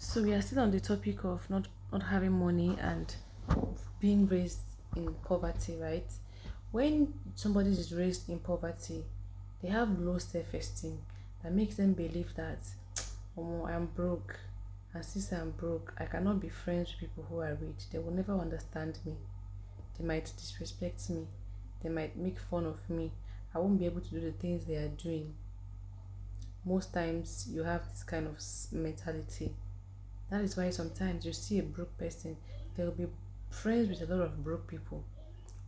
So we are still on the topic of not having money and being raised in poverty, right? When somebody is raised in poverty, they have low self-esteem that makes them believe that oh, I'm broke, and since I'm broke, I cannot be friends with people who are rich. They will never understand me. They might disrespect me. They might make fun of me. I won't be able to do the things they are doing. Most times, you have this kind of mentality. That is why sometimes you see a broke person, they will be friends with a lot of broke people.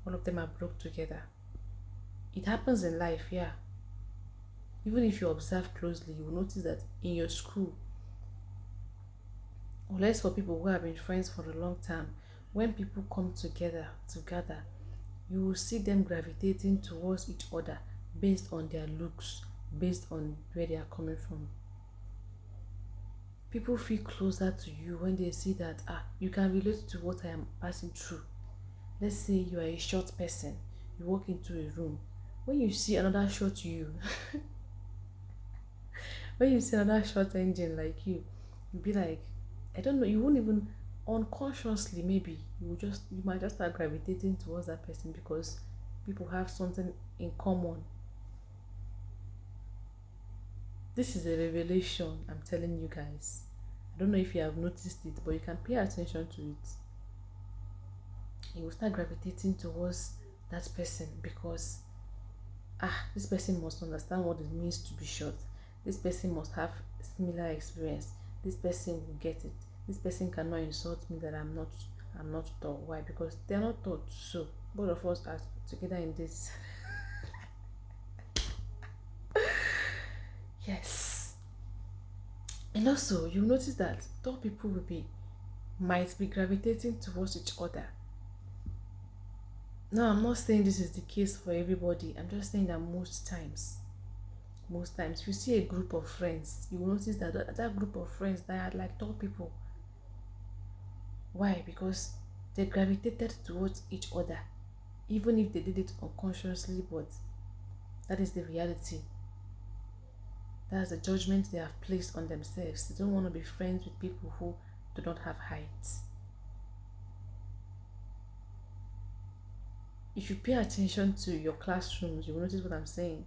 All of them are broke together. It happens in life, yeah. Even if you observe closely, you will notice that in your school, or less for people who have been friends for a long time, when people come together, you will see them gravitating towards each other based on their looks, based on where they are coming from. People feel closer to you when they see that you can relate to what I am passing through. Let's say you are a short person, you walk into a room. When you see another short you, when you see another short engine like you'll be like, I don't know, you won't even unconsciously maybe you might just start gravitating towards that person because people have something in common. This is a revelation I'm telling you guys. I don't know if you have noticed it, but you can pay attention to it. You will start gravitating towards that person because this person must understand what it means to be short. This person must have similar experience. This person will get it. This person cannot insult me that I'm not tall. Why? Because they're not taught. So both of us are together in this. Yes. And also you notice that tall people might be gravitating towards each other. Now I'm not saying this is the case for everybody. I'm just saying that most times you see a group of friends, you will notice that that group of friends that are like tall people. Why? Because they gravitated towards each other, even if they did it unconsciously, but that is the reality. That's the judgment they have placed on themselves. They don't want to be friends with people who do not have height. If you pay attention to your classrooms, you will notice what I'm saying.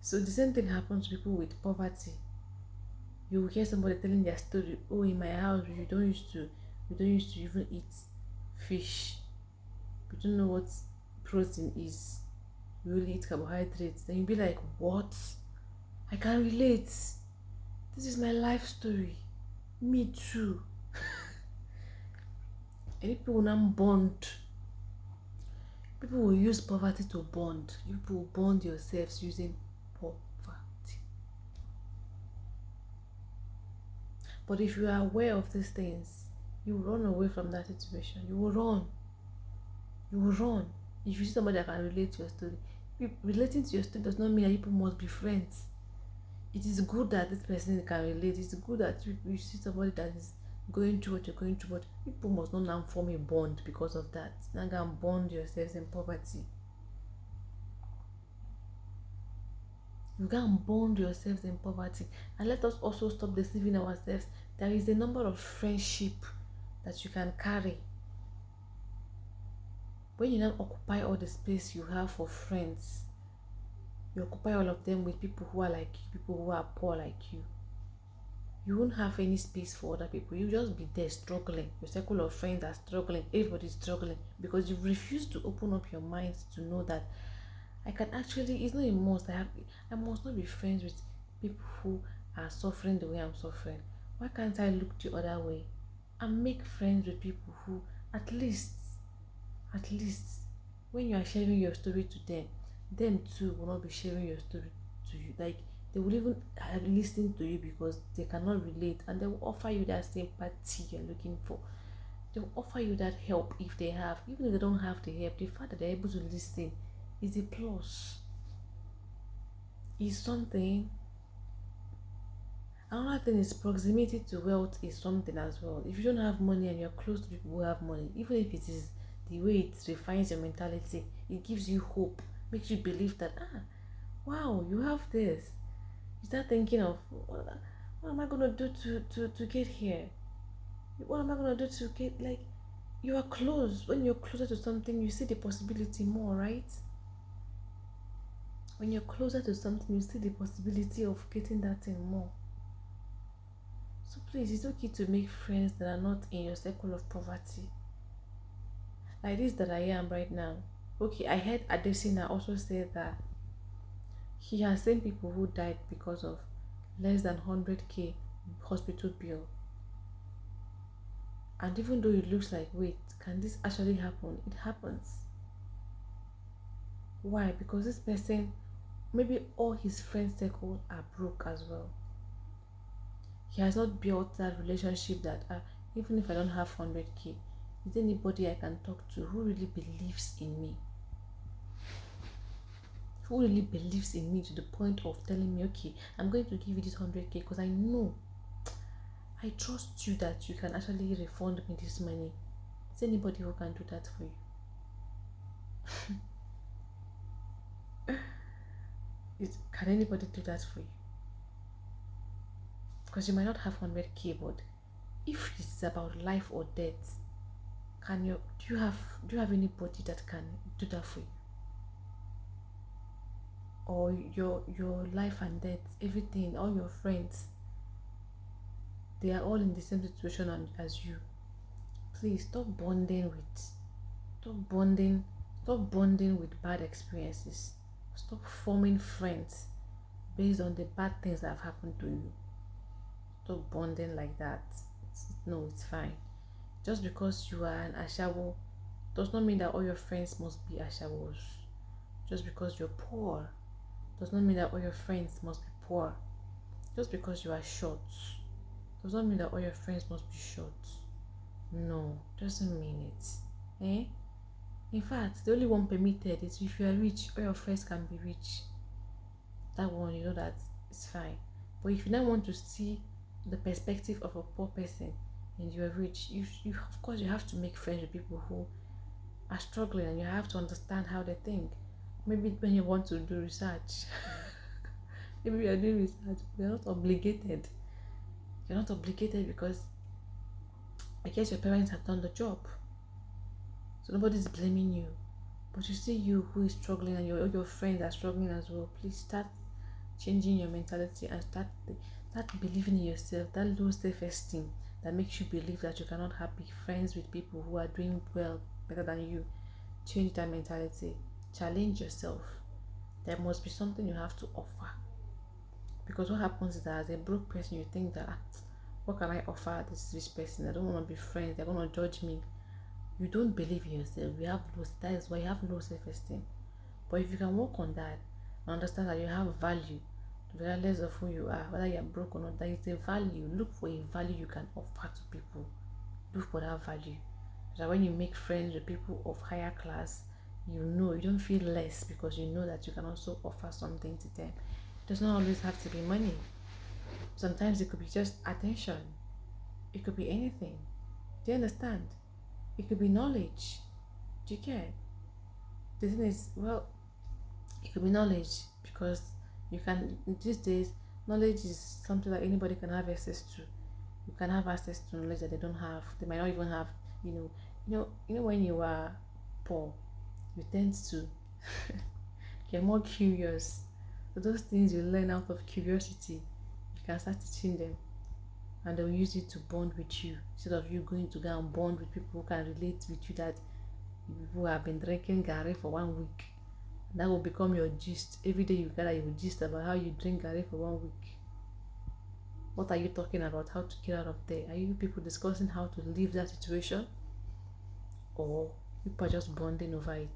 So the same thing happens to people with poverty. You will hear somebody telling their story. Oh, in my house, we don't used to even eat fish. We don't know what protein is. We only eat carbohydrates. Then you'll be like, what? I can relate. This is my life story. Me too. And people will not bond. People will use poverty to bond. You will bond yourselves using poverty. But if you are aware of these things, you will run away from that situation. You will run. You will run. If you see somebody that can relate to your story, relating to your story does not mean that people must be friends. It is good that this person can relate. It's good that you see somebody that is going through what you're going through, but people must not now form a bond because of that. Now go and bond yourselves in poverty. You can bond yourselves in poverty. And let us also stop deceiving ourselves. There is a number of friendship that you can carry. When you now occupy all the space you have for friends, you occupy all of them with people who are like you, people who are poor like you won't have any space for other people. You just be there struggling. Your circle of friends are struggling. Everybody's struggling because you refuse to open up your mind to know that I can actually. It's not a must. I must not be friends with people who are suffering the way I'm suffering. Why can't I look the other way and make friends with people who at least when you are sharing your story to them too will not be sharing your story to you. Like they will even have listened to you because they cannot relate and they will offer you that sympathy you're looking for. They will offer you that help if they have. Even if they don't have the help, the fact that they're able to listen is a plus. Is something. Another thing is proximity to wealth is something as well. If you don't have money and you're close to people who have money, even if it is the way it refines your mentality, it gives you hope, makes you believe that wow, you have this. You start thinking of What am I gonna do to get here? What am I gonna do to get like you are close. When you're closer to something, you see the possibility more, right? When you're closer to something, you see the possibility of getting that thing more. So please, it's okay to make friends that are not in your circle of poverty. Like this that I am right now. Okay, I heard Adesina also say that he has seen people who died because of less than 100k hospital bill. And even though it looks like, wait, can this actually happen? It happens. Why? Because this person, maybe all his friend circle are broke as well. He has not built that relationship that even if I don't have 100k, is there anybody I can talk to who really believes in me? Who really believes in me to the point of telling me, okay, I'm going to give you this 100k because I know, I trust you that you can actually refund me this money. Is there anybody who can do that for you? Can anybody do that for you? Because you might not have 100k, but if it's about life or death, do you have anybody that can do that for you? Or your life and death, everything, all your friends, they are all in the same situation as you. Please stop bonding stop bonding with bad experiences. Stop forming friends based on the bad things that have happened to you. Stop bonding like that. No, it's fine. Just because you are an ashawo does not mean that all your friends must be ashawos. Just because you're poor does not mean that all your friends must be poor. Just because you are short does not mean that all your friends must be short. No, doesn't mean it. Eh? In fact, the only one permitted is if you are rich, all your friends can be rich. That one, you know that it's fine. But if you now want to see the perspective of a poor person and you're rich, you of course you have to make friends with people who are struggling and you have to understand how they think. Maybe when you want to do research, maybe you're doing research, you're not obligated. You're not obligated because I guess your parents have done the job. So nobody's blaming you. But you see you who is struggling and your friends are struggling as well. Please start changing your mentality and start believing in yourself. That low self-esteem that makes you believe that you cannot have big friends with people who are doing well, better than you. Change that mentality. Challenge yourself. There must be something you have to offer. Because what happens is that as a broke person, you think that what can I offer this rich person? I don't want to be friends. They're gonna judge me. You don't believe in yourself. That is why you have low self-esteem. But if you can work on that and understand that you have value, regardless of who you are, whether you're broke or not, there is a value. Look for a value you can offer to people. Look for that value. So that when you make friends with people of higher class, you don't feel less because you know that you can also offer something to them. It does not always have to be money. Sometimes it could be just attention. It could be anything. Do you understand? It could be knowledge. Do you care? The thing is, well, it could be knowledge because you can these days knowledge is something that anybody can have access to. You can have access to knowledge that they don't have. They might not even have, when you are poor, you tend to get more curious. So those things you learn out of curiosity, you can start teaching them and they'll use it to bond with you instead of you going to go and bond with people who can relate with you that who have been drinking Gary for 1 week. That will become your gist. Every day you gather, you will gist about how you drink Gary for 1 week. What are you talking about? How to get out of there? Are you people discussing how to leave that situation? Or people are just bonding over it?